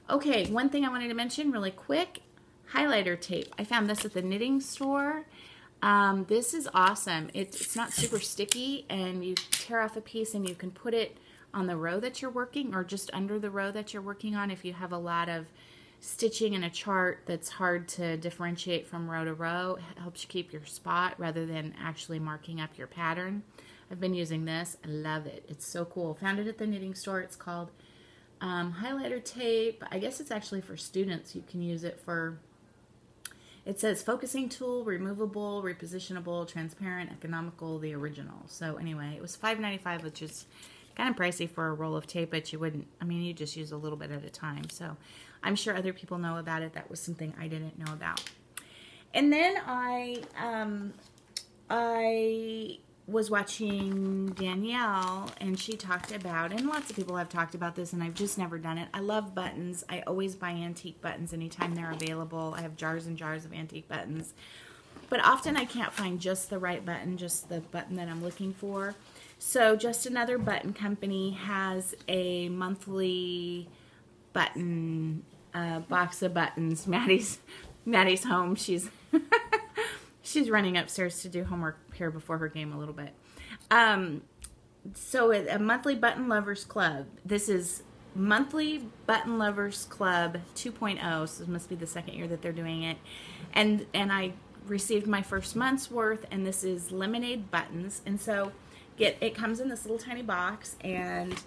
Okay, one thing I wanted to mention really quick, highlighter tape. I found this at the knitting store. This is awesome. It's not super sticky, and you tear off a piece and you can put it on the row that you're working, or just under the row that you're working on if you have a lot of stitching in a chart that's hard to differentiate from row to row. It helps you keep your spot rather than actually marking up your pattern. I've been using this. I love it. It's so cool. Found it at the knitting store. It's called highlighter tape. I guess it's actually for students. You can use it for, it says focusing tool, removable, repositionable, transparent, economical, the original. So anyway, it was $5.95, which is kind of pricey for a roll of tape, but you wouldn't, I mean, you just use a little bit at a time. So I'm sure other people know about it. That was something I didn't know about. And then I was watching Danielle, and she talked about, and lots of people have talked about this, and I've just never done it. I love buttons. I always buy antique buttons anytime they're available. I have jars and jars of antique buttons. But often I can't find just the right button, just the button that I'm looking for. So Just Another Button Company has a monthly button box of buttons. Maddie's home. She's she's running upstairs to do homework here before her game a little bit. So a monthly button lovers club. This is monthly button lovers club 2.0. So it must be the second year that they're doing it. And I received my first month's worth, and this is lemonade buttons. And so it comes in this little tiny box, and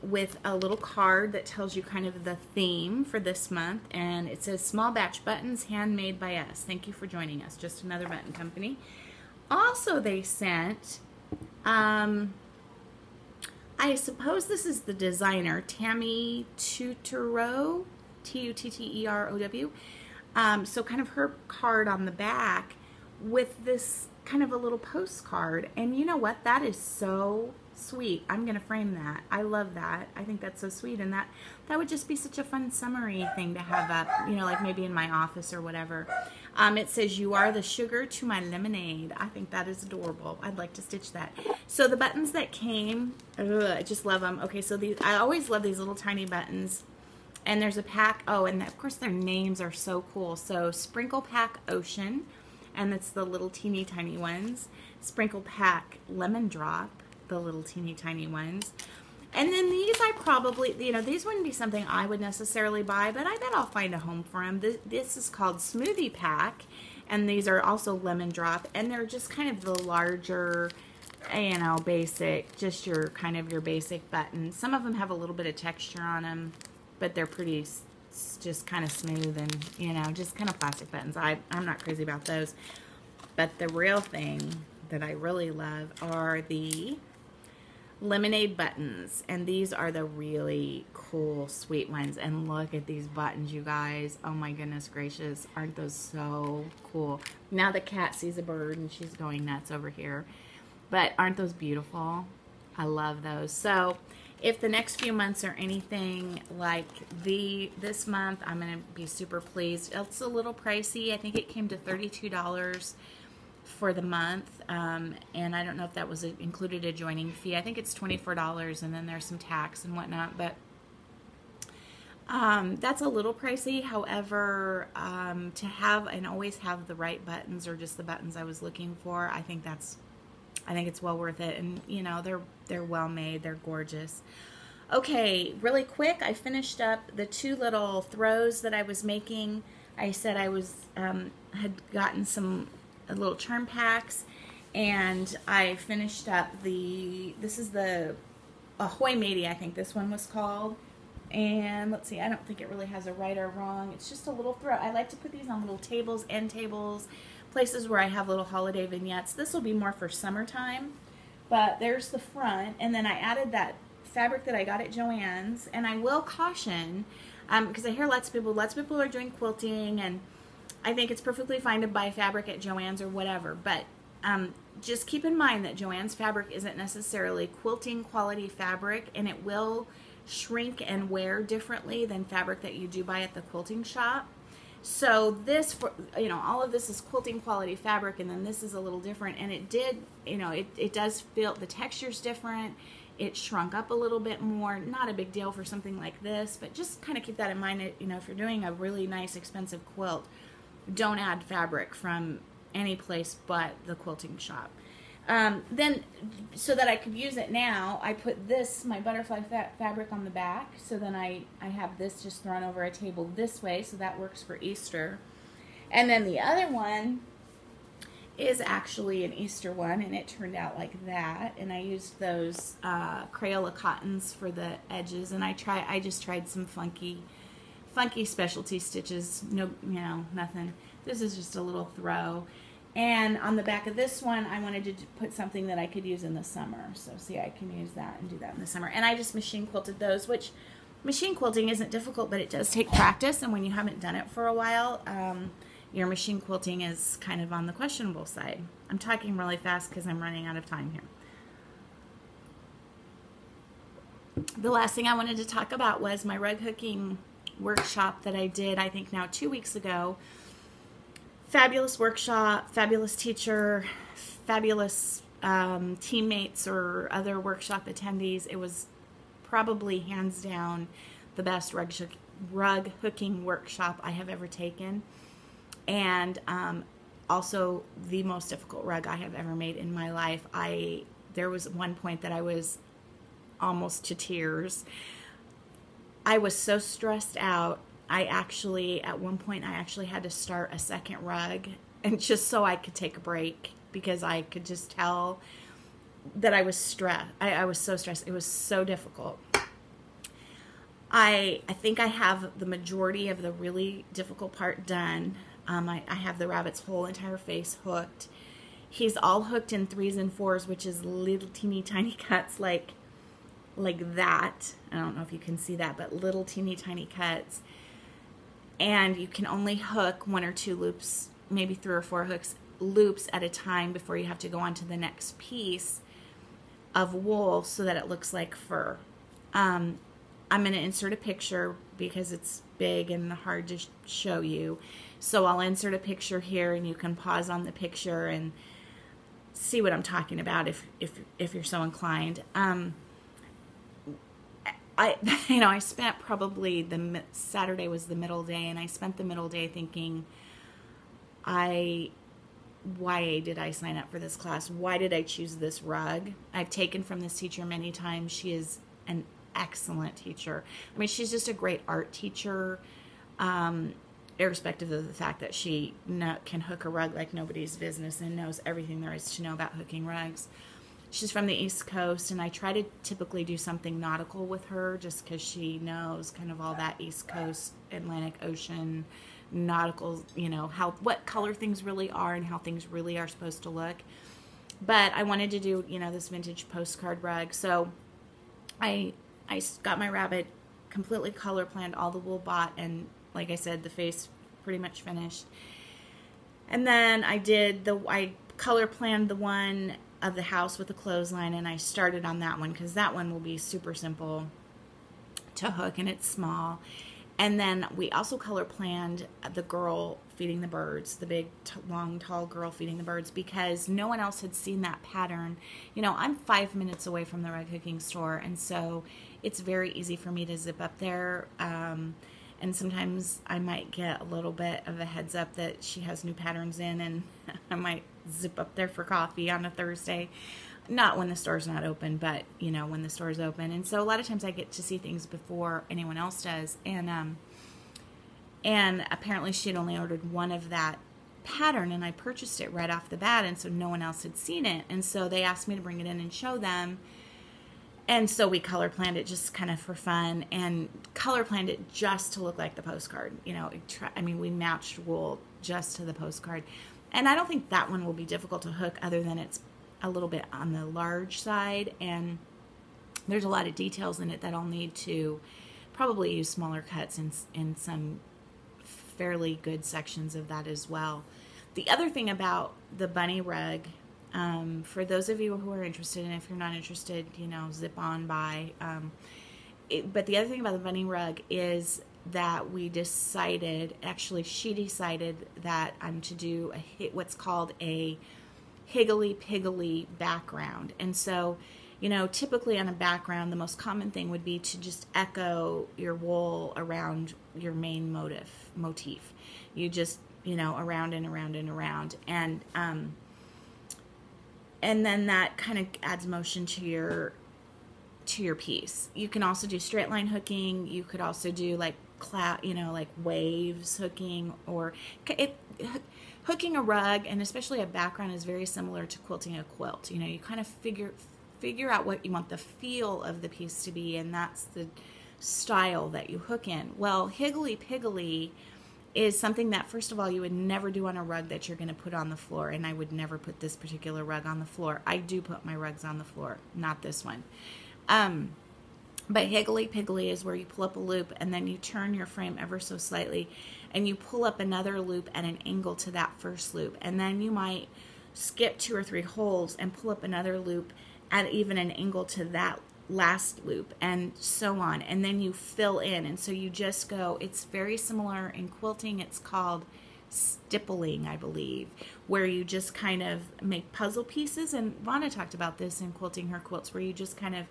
with a little card that tells you kind of the theme for this month, and it says small batch buttons handmade by us. Thank you for joining us. Just Another Button Company. Also, they sent, I suppose this is the designer, Tammy Tutterow, Tutterow. So kind of her card on the back with this kind of a little postcard. And you know what? That is so sweet. I'm going to frame that. I love that. I think that's so sweet. And that would just be such a fun summary thing to have up, you know, like maybe in my office or whatever. It says, "You are the sugar to my lemonade." I think that is adorable. I'd like to stitch that. So the buttons that came, I just love them. Okay, so these, I always love these little tiny buttons. And there's a pack. Oh, and of course their names are so cool. So Sprinkle Pack Ocean, and that's the little teeny tiny ones. Sprinkle Pack Lemon Drop, the little teeny tiny ones. And then these I probably, you know, these wouldn't be something I would necessarily buy, but I bet I'll find a home for them. This is called Smoothie Pack, and these are also Lemon Drop, and they're just kind of the larger, you know, basic, just your kind of your basic buttons. Some of them have a little bit of texture on them, but they're pretty just kind of smooth and, you know, just kind of plastic buttons. I'm not crazy about those. But the real thing that I really love are the lemonade buttons. And these are the really cool, sweet ones. And look at these buttons, you guys. Oh my goodness gracious. Aren't those so cool? Now the cat sees a bird and she's going nuts over here. But aren't those beautiful? I love those. So if the next few months are anything like this month, I'm going to be super pleased. It's a little pricey. I think it came to $32 for the month, and I don't know if that was included a joining fee. I think it's $24, and then there's some tax and whatnot, but that's a little pricey. However, to have and always have the right buttons, or just the buttons I was looking for, I think it's well worth it. And you know, they're well made, they're gorgeous. Okay, really quick, I finished up the two little throws that I was making. I said I was had gotten some little charm packs, and I finished up this is the Ahoy Matey, I think this one was called. And let's see, I don't think it really has a right or wrong. It's just a little throw. I like to put these on little tables, end tables, places where I have little holiday vignettes. This will be more for summertime, but there's the front, and then I added that fabric that I got at Joann's. And I will caution, because I hear lots of people are doing quilting, and I think it's perfectly fine to buy fabric at Joann's or whatever, but just keep in mind that Joann's fabric isn't necessarily quilting quality fabric, and it will shrink and wear differently than fabric that you do buy at the quilting shop. So this, you know, all of this is quilting quality fabric, and then this is a little different, and it does feel, the texture's different. it shrunk up a little bit more. Not a big deal for something like this, but just kind of keep that in mind. You know, if you're doing a really nice, expensive quilt, don't add fabric from any place but the quilting shop. Then, so that I could use it now, I put this, my butterfly fabric on the back. So then I have this just thrown over a table this way, so that works for Easter. And then the other one is actually an Easter one, and it turned out like that. And I used those Crayola cottons for the edges, and I just tried some funky specialty stitches. No, you know, nothing. This is just a little throw. And on the back of this one, I wanted to put something that I could use in the summer. So see, I can use that and do that in the summer. And I just machine quilted those, which machine quilting isn't difficult, but it does take practice. And when you haven't done it for a while, your machine quilting is kind of on the questionable side. I'm talking really fast because I'm running out of time here. The last thing I wanted to talk about was my rug hooking workshop that I did, I think now 2 weeks ago. Fabulous workshop, fabulous teacher, fabulous teammates or other workshop attendees. It was probably hands down the best rug hooking workshop I have ever taken, and also the most difficult rug I have ever made in my life. There was one point that I was almost to tears. I was so stressed out. At one point, I actually had to start a second rug, and just so I could take a break, because I could just tell that I was stressed. I was so stressed. It was so difficult. I think I have the majority of the really difficult part done. I have the rabbit's whole entire face hooked. He's all hooked in 3s and 4s, which is little teeny tiny cuts like that. I don't know if you can see that, but little teeny tiny cuts. And you can only hook 1 or 2 loops, maybe 3 or 4 loops at a time before you have to go on to the next piece of wool so that it looks like fur. I'm going to insert a picture because it's big and hard to show you. So I'll insert a picture here, and you can pause on the picture and see what I'm talking about if you're so inclined. I spent probably Saturday was the middle day, and I spent the middle day thinking, why did I sign up for this class? Why did I choose this rug? I've taken from this teacher many times. She is an excellent teacher. I mean, she's just a great art teacher, irrespective of the fact that she can hook a rug like nobody's business and knows everything there is to know about hooking rugs. She's from the East Coast, and I try to typically do something nautical with her just because she knows kind of all that East Coast, Atlantic Ocean, nautical, you know, what color things really are and how things really are supposed to look. But I wanted to do, you know, this vintage postcard rug. So I got my rabbit completely color planned, all the wool bought, and like I said, the face pretty much finished. And then I color planned the one of the house with the clothesline, and I started on that one because that one will be super simple to hook, and it's small. And then we also color planned the girl feeding the birds, the big, long, tall girl feeding the birds, because no one else had seen that pattern. You know, I'm 5 minutes away from the rug hooking store, and so it's very easy for me to zip up there. And sometimes I might get a little bit of a heads up that she has new patterns in, and I might zip up there for coffee on a Thursday. Not when the store's not open, but, you know, when the store's open. And so a lot of times I get to see things before anyone else does. And apparently she had only ordered one of that pattern, and I purchased it right off the bat, and so no one else had seen it. And so they asked me to bring it in and show them. And so we color planned it just kind of for fun, and color planned it just to look like the postcard. You know, we matched wool just to the postcard. And I don't think that one will be difficult to hook, other than it's a little bit on the large side, and there's a lot of details in it that I'll need to probably use smaller cuts in some fairly good sections of that as well. The other thing about the bunny rug, for those of you who are interested, and if you're not interested, you know, zip on by. But the other thing about the bunny rug is that we decided, actually she decided, that I'm to do what's called a higgly piggly background. And so you know, typically on a background, the most common thing would be to just echo your wool around your main motif. You just, you know, around and around and around. And then that kind of adds motion to your piece. You can also do straight line hooking. You could also do like cloud, you know, like waves hooking, or hooking a rug, and especially a background, is very similar to quilting a quilt. You know, you kind of figure out what you want the feel of the piece to be, and that's the style that you hook in. Well, Higgly Piggly is something that, first of all, you would never do on a rug that you're going to put on the floor, and I would never put this particular rug on the floor. I do put my rugs on the floor, not this one. But Higgly Piggly is where you pull up a loop, and then you turn your frame ever so slightly, and you pull up another loop at an angle to that first loop, and then you might skip 2 or 3 holes and pull up another loop at even an angle to that last loop, and so on, and then you fill in. And so you just go, it's very similar in quilting. It's called stippling, I believe, where you just kind of make puzzle pieces, and Vonna talked about this in quilting her quilts, where you just kind of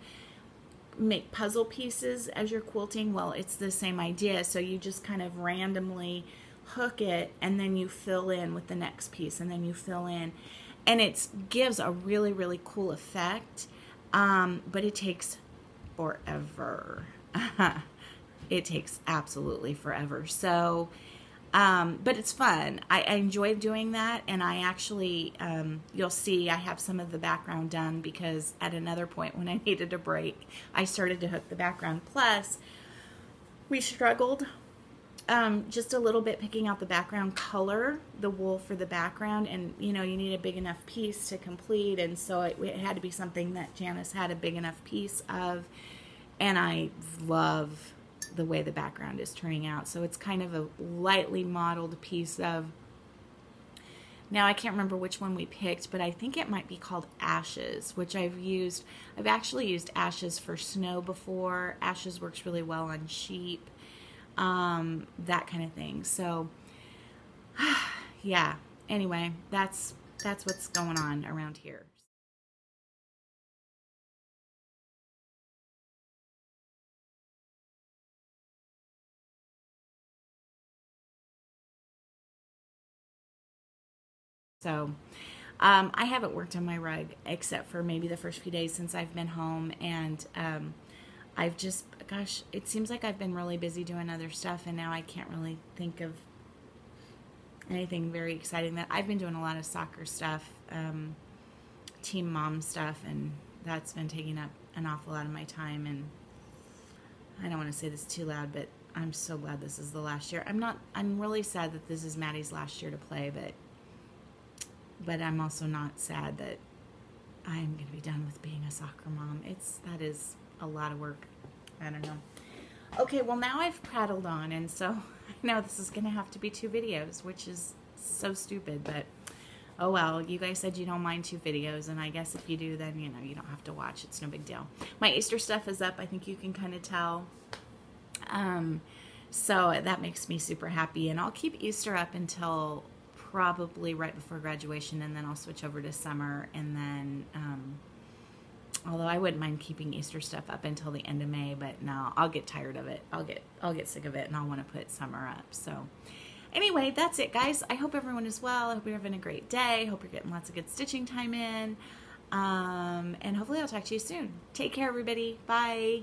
make puzzle pieces as you're quilting. Well, it's the same idea. So you just kind of randomly hook it, and then you fill in with the next piece, and then you fill in, and it gives a really, really cool effect. But it takes forever. It takes absolutely forever. So, but it's fun. I enjoy doing that, and I actually, you'll see I have some of the background done, because at another point when I needed a break, I started to hook the background. Plus, we struggled just a little bit picking out the background color, the wool for the background, and you know, you need a big enough piece to complete, and so it had to be something that Janice had a big enough piece of, and I love the way the background is turning out. So it's kind of a lightly modeled piece of, now I can't remember which one we picked, but I think it might be called Ashes, which I've actually used Ashes for snow before. Ashes works really well on sheep, that kind of thing. So yeah, anyway, that's what's going on around here. So I haven't worked on my rug except for maybe the first few days since I've been home, and I've just, gosh, it seems like I've been really busy doing other stuff, and now I can't really think of anything very exciting. That I've been doing a lot of soccer stuff, team mom stuff, and that's been taking up an awful lot of my time. And I don't want to say this too loud, but I'm so glad this is the last year. I'm really sad that this is Maddie's last year to play, but I'm also not sad that I'm going to be done with being a soccer mom. That is a lot of work. I don't know. Okay, well, now I've prattled on, and so I know this is going to have to be 2 videos, which is so stupid, but oh well. You guys said you don't mind 2 videos, and I guess if you do, then, you know, you don't have to watch. It's no big deal. My Easter stuff is up. I think you can kind of tell. So that makes me super happy, and I'll keep Easter up until probably right before graduation, and then I'll switch over to summer, and then although I wouldn't mind keeping Easter stuff up until the end of May, but no, I'll get tired of it. I'll get sick of it, and I'll want to put summer up. So anyway, that's it, guys. I hope everyone is well. I hope you're having a great day. I hope you're getting lots of good stitching time in, and hopefully I'll talk to you soon. Take care, everybody. Bye.